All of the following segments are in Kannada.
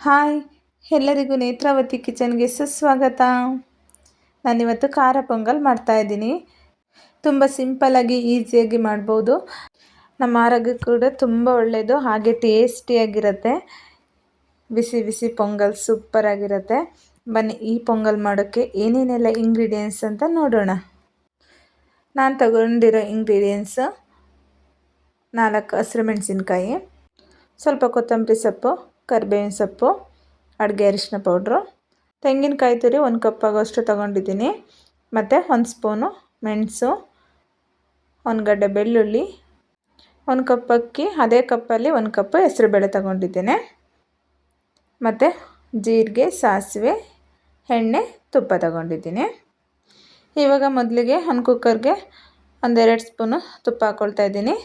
ಹಾಯ್, ಎಲ್ಲರಿಗೂ ನೇತ್ರಾವತಿ ಕಿಚನ್ಗೆ ಸುಸ್ವಾಗತ. ನಾನಿವತ್ತು ಖಾರ ಪೊಂಗಲ್ ಮಾಡ್ತಾಯಿದ್ದೀನಿ. ತುಂಬ ಸಿಂಪಲ್ಲಾಗಿ ಈಸಿಯಾಗಿ ಮಾಡ್ಬೋದು. ನಮ್ಮ ಆರೋಗ್ಯಕ್ಕೆ ಕೂಡ ತುಂಬ ಒಳ್ಳೆಯದು, ಹಾಗೆ ಟೇಸ್ಟಿಯಾಗಿರುತ್ತೆ. ಬಿಸಿ ಬಿಸಿ ಪೊಂಗಲ್ ಸೂಪರಾಗಿರುತ್ತೆ. ಬನ್ನಿ ಈ ಪೊಂಗಲ್ ಮಾಡೋಕ್ಕೆ ಏನೇನೆಲ್ಲ ಇಂಗ್ರೀಡಿಯೆಂಟ್ಸ್ ಅಂತ ನೋಡೋಣ. ನಾನು ತಗೊಂಡಿರೋ ಇಂಗ್ರೀಡಿಯೆಂಟ್ಸು 4 ಹಸಿರುಮೆಣಸಿನ್ಕಾಯಿ, ಸ್ವಲ್ಪ ಕೊತ್ತಂಬರಿ ಸೊಪ್ಪು, ಕರಿಬೇವಿನ ಸೊಪ್ಪು, ಅಡುಗೆ ಅರಿಶಿನ ಪೌಡ್ರು, ತೆಂಗಿನಕಾಯಿ ತುರಿ 1 ಕಪ್ ಆಗೋಷ್ಟು ತೊಗೊಂಡಿದ್ದೀನಿ, ಮತ್ತು 1 ಸ್ಪೂನು ಮೆಣಸು, 1 ಗಡ್ಡೆ ಬೆಳ್ಳುಳ್ಳಿ, 1 ಕಪ್ ಅಕ್ಕಿ, ಅದೇ ಕಪ್ಪಲ್ಲಿ 1 ಕಪ್ ಹೆಸರುಬೇಳೆ ತೊಗೊಂಡಿದ್ದೇನೆ, ಮತ್ತು ಜೀರಿಗೆ, ಸಾಸಿವೆ, ಎಣ್ಣೆ, ತುಪ್ಪ ತೊಗೊಂಡಿದ್ದೀನಿ. ಇವಾಗ ಮೊದಲಿಗೆ ಒಂದು ಕುಕ್ಕರ್ಗೆ 1-2 ಸ್ಪೂನು ತುಪ್ಪ ಹಾಕ್ಕೊಳ್ತಾ ಇದ್ದೀನಿ.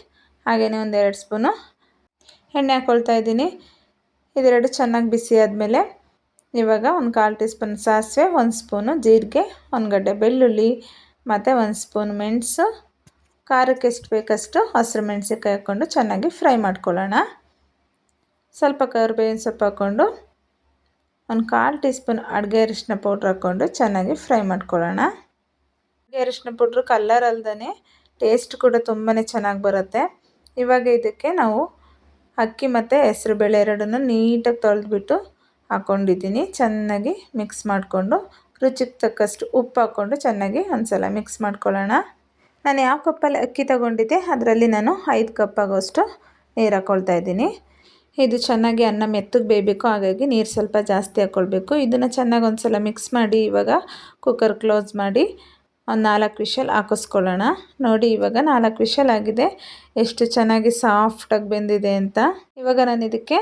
ಹಾಗೆಯೇ 1-2 ಸ್ಪೂನು ಎಣ್ಣೆ ಹಾಕ್ಕೊಳ್ತಾ ಇದ್ದೀನಿ. ಇದೆರಡು ಚೆನ್ನಾಗಿ ಬಿಸಿ ಆದಮೇಲೆ ಇವಾಗ 1/4 ಟೀ ಸ್ಪೂನ್ ಸಾಸಿವೆ, 1 ಸ್ಪೂನು ಜೀರಿಗೆ, 1 ಗಡ್ಡೆ ಬೆಳ್ಳುಳ್ಳಿ, ಮತ್ತು 1 ಸ್ಪೂನ್ ಮೆಣಸು, ಖಾರಕ್ಕೆ ಎಷ್ಟು ಬೇಕಷ್ಟು ಹಸಿರು ಮೆಣಸಿನ್ಕಾಯಿ ಹಾಕ್ಕೊಂಡು ಚೆನ್ನಾಗಿ ಫ್ರೈ ಮಾಡ್ಕೊಳ್ಳೋಣ. ಸ್ವಲ್ಪ ಕರಿಬೇವಿನ ಸೊಪ್ಪು ಹಾಕ್ಕೊಂಡು 1/4 ಟೀ ಸ್ಪೂನ್ ಅಡುಗೆ ಅರಿಶಿನ ಪೌಡ್ರ್ ಹಾಕ್ಕೊಂಡು ಚೆನ್ನಾಗಿ ಫ್ರೈ ಮಾಡ್ಕೊಳ್ಳೋಣ. ಅಡುಗೆ ಅರಿಶಿನ ಪೌಡ್ರು ಕಲ್ಲರ್ ಅಲ್ಲದೇ ಟೇಸ್ಟ್ ಕೂಡ ತುಂಬಾ ಚೆನ್ನಾಗಿ ಬರುತ್ತೆ. ಇವಾಗ ಇದಕ್ಕೆ ನಾವು ಅಕ್ಕಿ ಮತ್ತು ಹೆಸರುಬೇಳೆ ಎರಡನ್ನೂ ನೀಟಾಗಿ ತೊಳೆದ್ಬಿಟ್ಟು ಹಾಕ್ಕೊಂಡಿದ್ದೀನಿ. ಚೆನ್ನಾಗಿ ಮಿಕ್ಸ್ ಮಾಡಿಕೊಂಡು ರುಚಿಗೆ ತಕ್ಕಷ್ಟು ಉಪ್ಪು ಹಾಕ್ಕೊಂಡು ಚೆನ್ನಾಗಿ ಒಂದು ಸಲ ಮಿಕ್ಸ್ ಮಾಡ್ಕೊಳ್ಳೋಣ. ನಾನು ಯಾವ ಕಪ್ಪಲ್ಲಿ ಅಕ್ಕಿ ತೊಗೊಂಡಿದ್ದೆ ಅದರಲ್ಲಿ ನಾನು 5 ಕಪ್ ಆಗೋಷ್ಟು ನೀರು ಹಾಕ್ಕೊಳ್ತಾ ಇದ್ದೀನಿ. ಇದು ಚೆನ್ನಾಗಿ ಅನ್ನ ಮೆತ್ತಗೆ ಬೇಯಬೇಕು, ಹಾಗಾಗಿ ನೀರು ಸ್ವಲ್ಪ ಜಾಸ್ತಿ ಹಾಕ್ಕೊಳ್ಬೇಕು. ಇದನ್ನು ಚೆನ್ನಾಗಿ ಒಂದು ಸಲ ಮಿಕ್ಸ್ ಮಾಡಿ ಇವಾಗ ಕುಕ್ಕರ್ ಕ್ಲೋಸ್ ಮಾಡಿ ಒಂದು 4 ವಿಷಲ್ ಹಾಕಿಸ್ಕೊಳ್ಳೋಣ. ನೋಡಿ ಇವಾಗ 4 ವಿಷಲ್ ಆಗಿದೆ, ಎಷ್ಟು ಚೆನ್ನಾಗಿ ಸಾಫ್ಟಾಗಿ ಬೆಂದಿದೆ ಅಂತ. ಇವಾಗ ನಾನು ಇದಕ್ಕೆ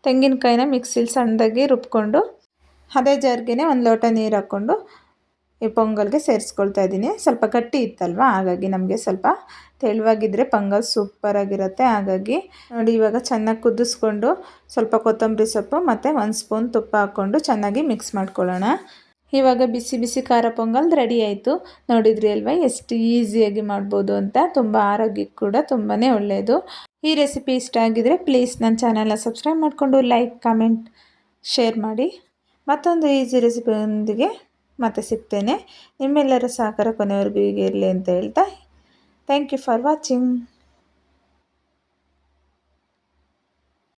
ತೆಂಗಿನಕಾಯಿನ ಮಿಕ್ಸಿಲಿ ಸಣ್ಣದಾಗಿ ರುಬ್ಕೊಂಡು ಅದೇ ಜಾರ್ಗೆ 1 ಲೋಟ ನೀರು ಹಾಕ್ಕೊಂಡು ಈ ಪೊಂಗಲ್ಗೆ ಸೇರಿಸ್ಕೊಳ್ತಾ ಇದ್ದೀನಿ. ಸ್ವಲ್ಪ ಗಟ್ಟಿ ಇತ್ತಲ್ವ, ಹಾಗಾಗಿ ನಮಗೆ ಸ್ವಲ್ಪ ತೆಳುವಾಗಿದ್ದರೆ ಪೊಂಗಲ್ ಸೂಪರಾಗಿರುತ್ತೆ. ಹಾಗಾಗಿ ನೋಡಿ ಇವಾಗ ಚೆನ್ನಾಗಿ ಕುದಿಸ್ಕೊಂಡು ಸ್ವಲ್ಪ ಕೊತ್ತಂಬರಿ ಸೊಪ್ಪು ಮತ್ತು 1 ಸ್ಪೂನ್ ತುಪ್ಪ ಹಾಕ್ಕೊಂಡು ಚೆನ್ನಾಗಿ ಮಿಕ್ಸ್ ಮಾಡ್ಕೊಳ್ಳೋಣ. ಇವಾಗ ಬಿಸಿ ಬಿಸಿ ಖಾರ ಪೊಂಗಲ್ ರೆಡಿ ಆಯಿತು. ನೋಡಿದ್ರಿ ಅಲ್ವಾ ಎಷ್ಟು ಈಸಿಯಾಗಿ ಮಾಡ್ಬೋದು ಅಂತ. ತುಂಬ ಆರೋಗ್ಯಕ್ಕೆ ಕೂಡ ತುಂಬಾ ಒಳ್ಳೆಯದು. ಈ ರೆಸಿಪಿ ಇಷ್ಟ ಆಗಿದರೆ ಪ್ಲೀಸ್ ನನ್ನ ಚಾನಲ್ನ ಸಬ್ಸ್ಕ್ರೈಬ್ ಮಾಡಿಕೊಂಡು ಲೈಕ್, ಕಮೆಂಟ್, ಶೇರ್ ಮಾಡಿ. ಮತ್ತೊಂದು ಈಸಿ ರೆಸಿಪಿಯೊಂದಿಗೆ ಮತ್ತೆ ಸಿಗ್ತೇನೆ. ನಿಮ್ಮೆಲ್ಲರ ಸಹಕಾರ ಕೊನೆವರೆಗೂ ಹೀಗೆ ಇರಲಿ ಅಂತ ಹೇಳ್ತಾ ಥ್ಯಾಂಕ್ ಯು ಫಾರ್ ವಾಚಿಂಗ್.